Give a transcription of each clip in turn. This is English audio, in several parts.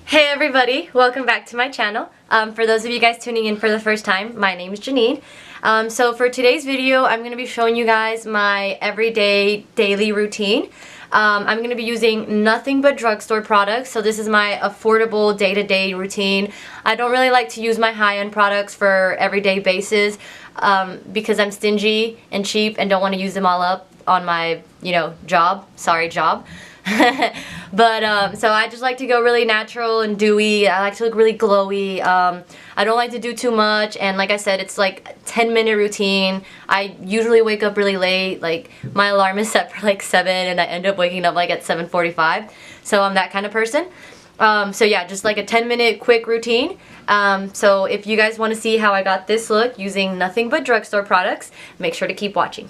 Hey everybody, welcome back to my channel. For those of you guys tuning in for the first time, my name is Jannyn. So for today's video, I'm going to be showing you guys my everyday daily routine. I'm going to be using nothing but drugstore products, so this is my affordable day-to-day routine. I don't really like to use my high-end products for everyday basis because I'm stingy and cheap and don't want to use them all up on my, job. Sorry, job. But so I just like to go really natural and dewy. I like to look really glowy. I don't like to do too much, and like I said, it's like a 10-minute routine. I usually wake up really late. Like my alarm is set for like 7 and I end up waking up like at 7:45. So I'm that kind of person. So yeah, just like a 10-minute quick routine. So if you guys want to see how I got this look using nothing but drugstore products, make sure to keep watching.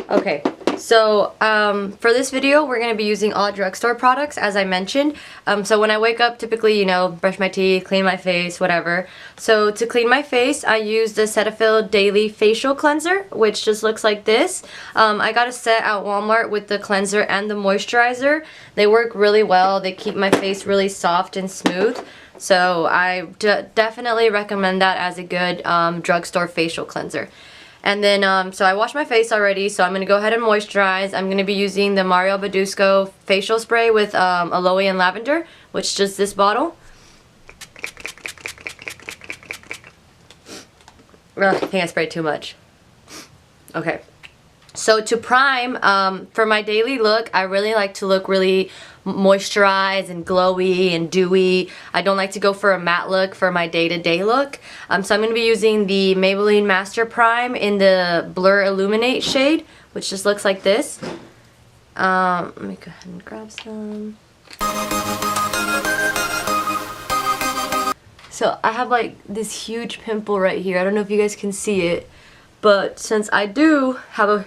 Okay, so for this video we're going to be using all drugstore products, as I mentioned. So when I wake up, typically, brush my teeth, clean my face, whatever. So to clean my face, I use the Cetaphil Daily Facial Cleanser, which just looks like this. I got a set at Walmart with the cleanser and the moisturizer. They work really well. They keep my face really soft and smooth. So I definitely recommend that as a good drugstore facial cleanser. And then, so I washed my face already, so I'm going to go ahead and moisturize. I'm going to be using the Mario Badescu facial spray with aloe and lavender, which is just this bottle. Ugh, I think I sprayed too much. Okay. So to prime, for my daily look, I really like to look really moisturized and glowy and dewy. I don't like to go for a matte look for my day-to-day look. So I'm going to be using the Maybelline Master Prime in the Blur Illuminate shade, which just looks like this. Let me go ahead and grab some. So I have like this huge pimple right here. I don't know if you guys can see it, but since I do have a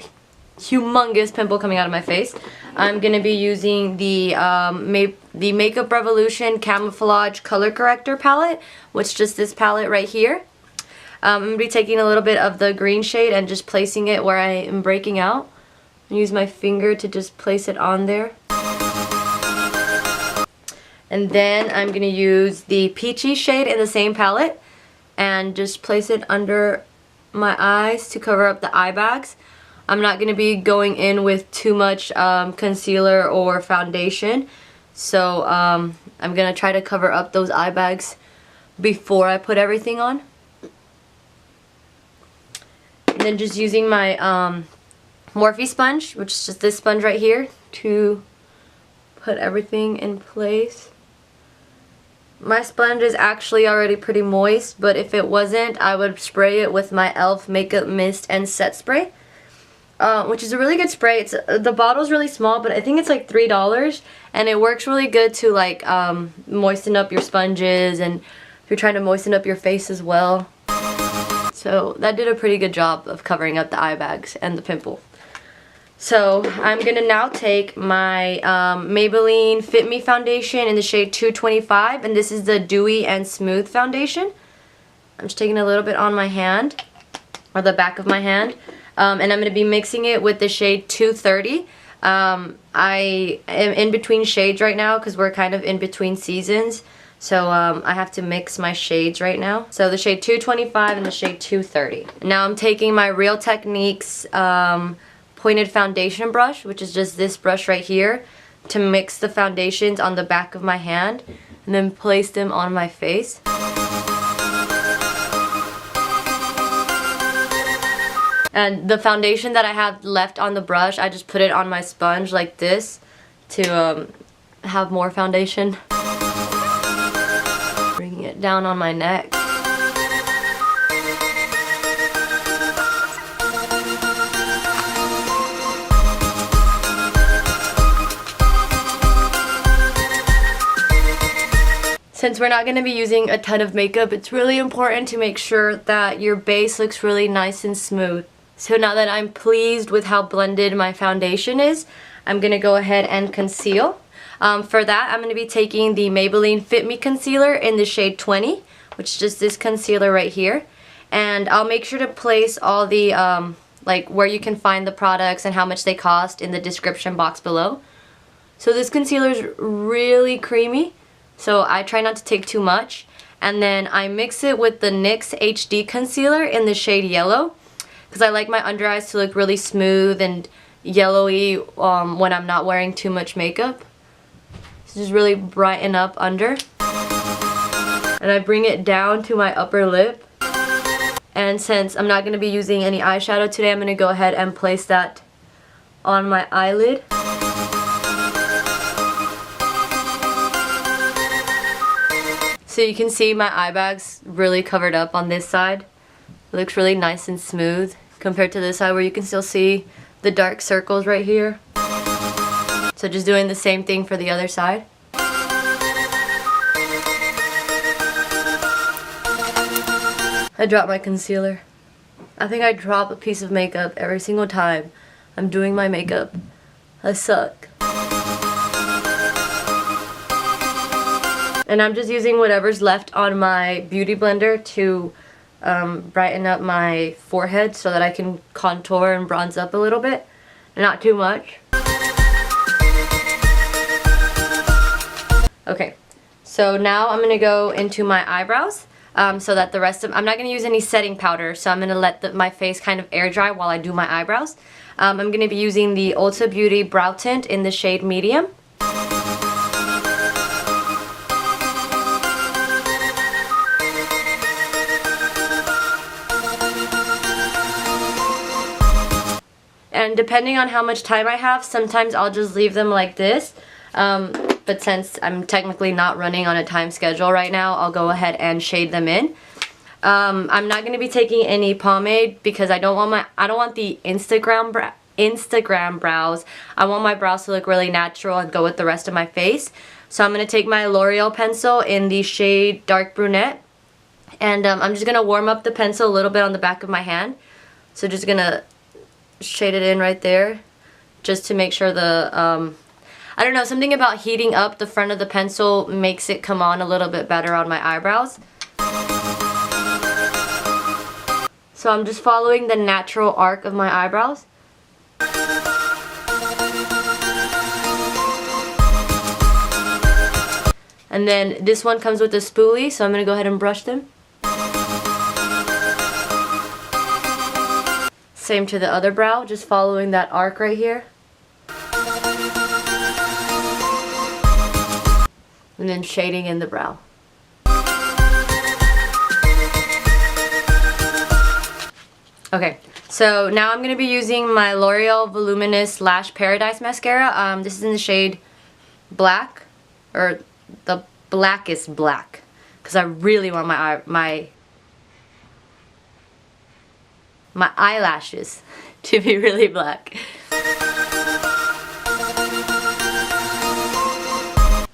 humongous pimple coming out of my face, I'm gonna be using the Makeup Revolution Camouflage Color Corrector palette, which is just this palette right here. I'm gonna be taking a little bit of the green shade and just placing it where I am breaking out. Use my finger to just place it on there. And then I'm gonna use the peachy shade in the same palette and just place it under my eyes to cover up the eye bags. I'm not going to be going in with too much concealer or foundation, so I'm going to try to cover up those eye bags before I put everything on. And then just using my Morphe sponge, which is just this sponge right here, to put everything in place. My sponge is actually already pretty moist, but if it wasn't, I would spray it with my e.l.f. Makeup Mist and Set Spray. Which is a really good spray. It's the bottle's really small, but I think it's like $3, and it works really good to like moisten up your sponges, and if you're trying to moisten up your face as well. So that did a pretty good job of covering up the eye bags and the pimple. So I'm gonna now take my Maybelline Fit Me foundation in the shade 225, and this is the Dewy and Smooth foundation. I'm just taking a little bit on my hand, or the back of my hand. And I'm going to be mixing it with the shade 230. I am in between shades right now because we're kind of in between seasons. So I have to mix my shades right now. So the shade 225 and the shade 230. Now I'm taking my Real Techniques pointed foundation brush, which is just this brush right here, to mix the foundations on the back of my hand and then place them on my face. And the foundation that I have left on the brush, I just put it on my sponge like this to have more foundation. Bringing it down on my neck. Since we're not going to be using a ton of makeup, it's really important to make sure that your base looks really nice and smooth. So now that I'm pleased with how blended my foundation is, I'm going to go ahead and conceal. For that, I'm going to be taking the Maybelline Fit Me Concealer in the shade 20, which is just this concealer right here. And I'll make sure to place all the like where you can find the products and how much they cost in the description box below. So this concealer is really creamy, so I try not to take too much. And then I mix it with the NYX HD concealer in the shade Yellow, because I like my under eyes to look really smooth and yellowy when I'm not wearing too much makeup. So just really brighten up under. And I bring it down to my upper lip. And since I'm not going to be using any eyeshadow today, I'm going to go ahead and place that on my eyelid. So you can see my eye bag's really covered up on this side. It looks really nice and smooth compared to this side where you can still see the dark circles right here. So just doing the same thing for the other side. I dropped my concealer. I think I drop a piece of makeup every single time I'm doing my makeup. I suck. And I'm just using whatever's left on my beauty blender to brighten up my forehead so that I can contour and bronze up a little bit. Not too much. Okay, so now I'm going to go into my eyebrows. So that the rest of, I'm not going to use any setting powder, so I'm going to let my face kind of air dry while I do my eyebrows. I'm going to be using the Ulta Beauty Brow Tint in the shade Medium. And depending on how much time I have, sometimes I'll just leave them like this. But since I'm technically not running on a time schedule right now, I'll go ahead and shade them in. I'm not going to be taking any pomade because I don't want the Instagram brows. I want my brows to look really natural and go with the rest of my face. So I'm going to take my L'Oreal pencil in the shade Dark Brunette. And I'm just going to warm up the pencil a little bit on the back of my hand. So just going to shade it in right there just to make sure the I don't know, something about heating up the front of the pencil makes it come on a little bit better on my eyebrows. So I'm just following the natural arc of my eyebrows. And then this one comes with a spoolie, so I'm going to go ahead and brush them. Same to the other brow, just following that arc right here. And then shading in the brow. Okay, so now I'm going to be using my L'Oreal Voluminous Lash Paradise Mascara. This is in the shade Black, or the blackest black, because I really want my eyelashes to be really black.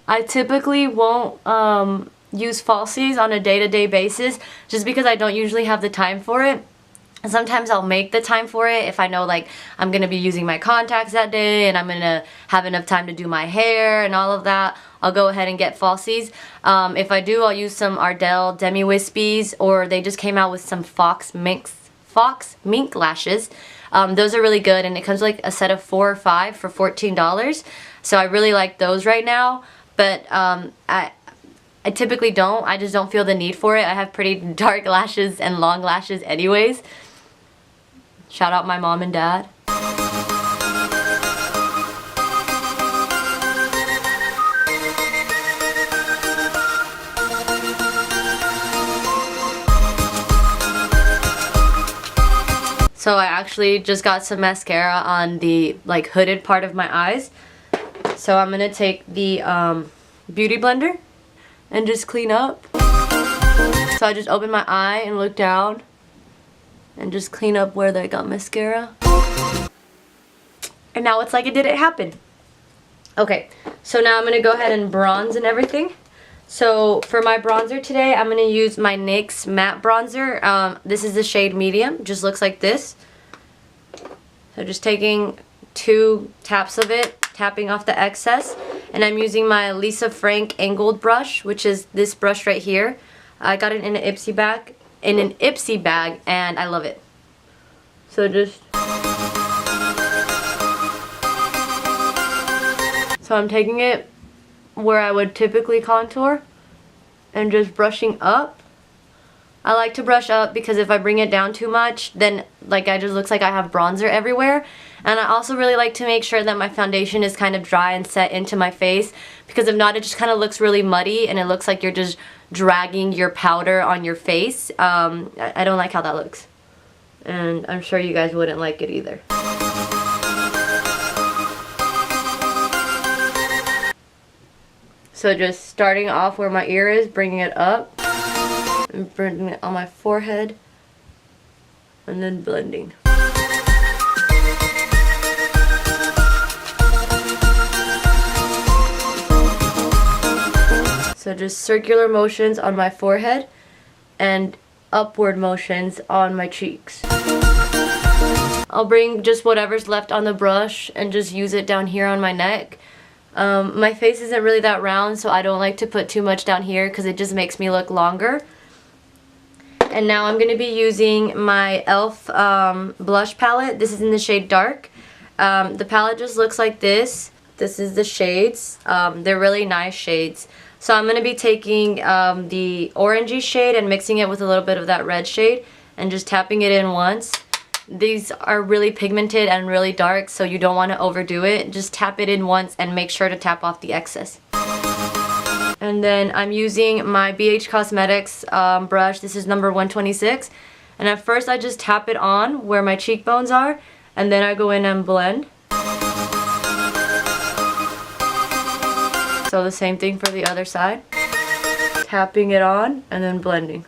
I typically won't use falsies on a day-to-day basis just because I don't usually have the time for it. And sometimes I'll make the time for it if I know like I'm going to be using my contacts that day and I'm going to have enough time to do my hair and all of that. I'll go ahead and get falsies. If I do, I'll use some Ardell Demi Wispies, or they just came out with some Fox Mink lashes. Those are really good, and it comes with like a set of 4 or 5 for $14. So I really like those right now. But I typically don't. I just don't feel the need for it. I have pretty dark lashes and long lashes anyways. Shout out my mom and dad. So I actually just got some mascara on the like hooded part of my eyes. So I'm going to take the beauty blender and just clean up. So I just open my eye and look down and just clean up where they got mascara. And now it's like it didn't happen. Okay, so now I'm going to go ahead and bronze and everything. So for my bronzer today, I'm going to use my NYX matte bronzer. This is the shade Medium. Just looks like this. So just taking 2 taps of it, tapping off the excess, and I'm using my Lisa Frank angled brush, which is this brush right here. I got it in an Ipsy bag, and I love it. So just So I'm taking it where I would typically contour and just brushing up. I like to brush up because if I bring it down too much, then like I just looks like I have bronzer everywhere. And I also really like to make sure that my foundation is kind of dry and set into my face, because if not, it just kind of looks really muddy and it looks like you're just dragging your powder on your face. I don't like how that looks, and I'm sure you guys wouldn't like it either. So just starting off where my ear is, bringing it up, and bringing it on my forehead, and then blending. So just circular motions on my forehead and upward motions on my cheeks. I'll bring just whatever's left on the brush and just use it down here on my neck. My face isn't really that round, so I don't like to put too much down here because it just makes me look longer. And now I'm going to be using my e.l.f. blush palette. This is in the shade Dark. The palette just looks like this. This is the shades. They're really nice shades. So I'm going to be taking the orangey shade and mixing it with a little bit of that red shade and just tapping it in once. These are really pigmented and really dark, so you don't want to overdo it. Just tap it in once and make sure to tap off the excess. And then I'm using my BH Cosmetics brush. This is number 126. And at first I just tap it on where my cheekbones are, and then I go in and blend. So the same thing for the other side. Tapping it on and then blending.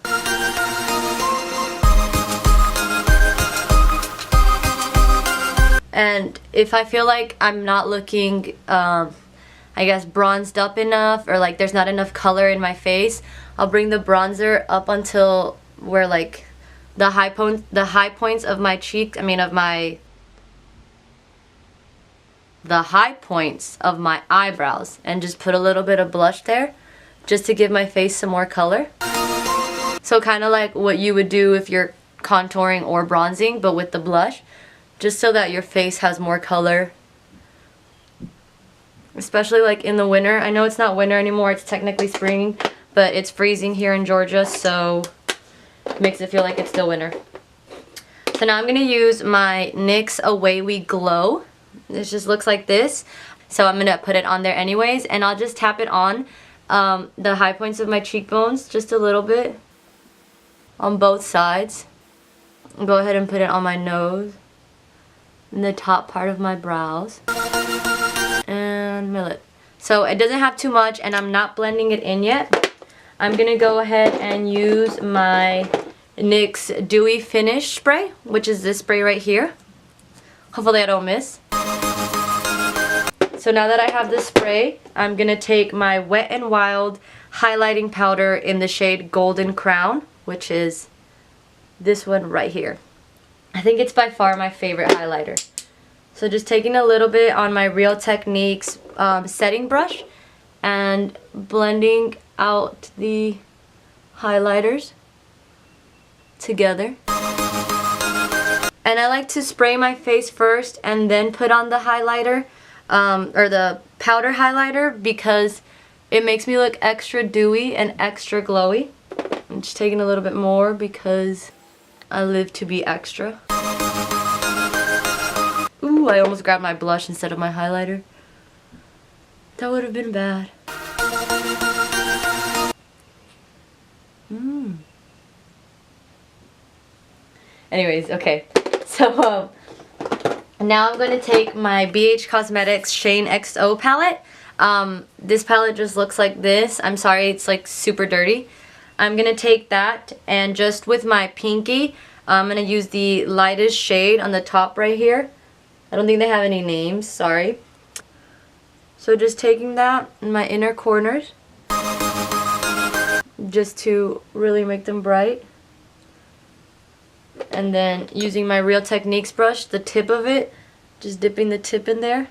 And if I feel like I'm not looking, I guess, bronzed up enough, or like there's not enough color in my face, I'll bring the bronzer up until where like the high points of my cheek, the high points of my eyebrows, and just put a little bit of blush there just to give my face some more color. So kind of like what you would do if you're contouring or bronzing, but with the blush, just so that your face has more color. Especially like in the winter. I know it's not winter anymore, it's technically spring, but it's freezing here in Georgia, so it makes it feel like it's still winter. So now I'm going to use my NYX Away We Glow. This just looks like this, so I'm gonna put it on there anyways, and I'll just tap it on the high points of my cheekbones just a little bit on both sides. Go ahead and put it on my nose and the top part of my brows and my lip. So it doesn't have too much, and I'm not blending it in yet. I'm gonna go ahead and use my NYX Dewy Finish spray, which is this spray right here. Hopefully I don't miss. So now that I have this spray, I'm going to take my Wet n Wild highlighting powder in the shade Golden Crown, which is this one right here. I think it's by far my favorite highlighter. So just taking a little bit on my Real Techniques setting brush and blending out the highlighters together. And I like to spray my face first and then put on the highlighter, or the powder highlighter, because it makes me look extra dewy and extra glowy. I'm just taking a little bit more because I live to be extra. Ooh, I almost grabbed my blush instead of my highlighter. That would have been bad. Anyways, okay. So now I'm going to take my BH Cosmetics Shane XO palette. This palette just looks like this. I'm sorry, it's like super dirty. I'm going to take that, and just with my pinky, I'm going to use the lightest shade on the top right here. I don't think they have any names, sorry. So just taking that in my inner corners, just to really make them bright. And then using my Real Techniques brush, the tip of it, just dipping the tip in there.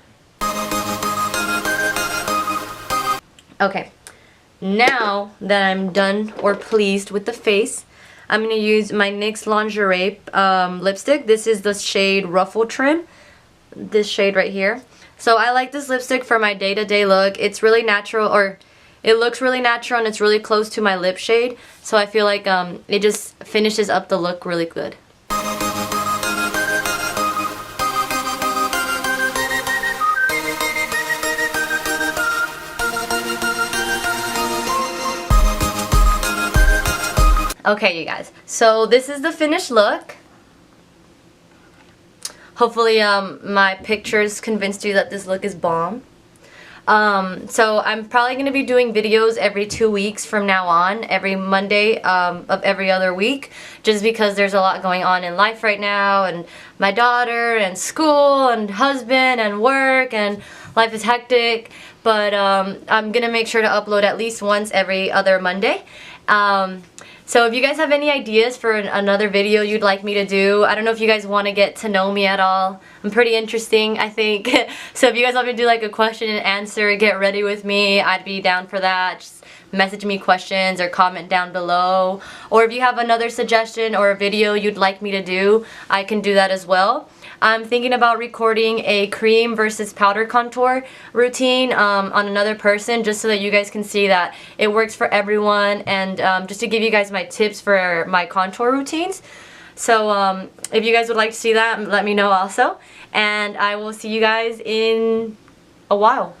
Okay, now that I'm done or pleased with the face, I'm going to use my NYX Lingerie lipstick. This is the shade Ruffle Trim, this shade right here. So I like this lipstick for my day-to-day look. It's really natural, or it looks really natural, and it's really close to my lip shade. So I feel like it just finishes up the look really good. Okay, you guys, so this is the finished look. Hopefully my pictures convinced you that this look is bomb. So I'm probably going to be doing videos every 2 weeks from now on, every Monday of every other week, just because there's a lot going on in life right now, and my daughter, and school, and husband, and work, and life is hectic. But I'm going to make sure to upload at least once every other Monday. So if you guys have any ideas for another video you'd like me to do, I don't know if you guys want to get to know me at all. I'm pretty interesting, I think. So if you guys want me to do like a question and answer, get ready with me, I'd be down for that. Just message me questions or comment down below. Or if you have another suggestion or a video you'd like me to do, I can do that as well. I'm thinking about recording a cream versus powder contour routine on another person, just so that you guys can see that it works for everyone, and just to give you guys my tips for my contour routines. So if you guys would like to see that, let me know also, and I will see you guys in a while.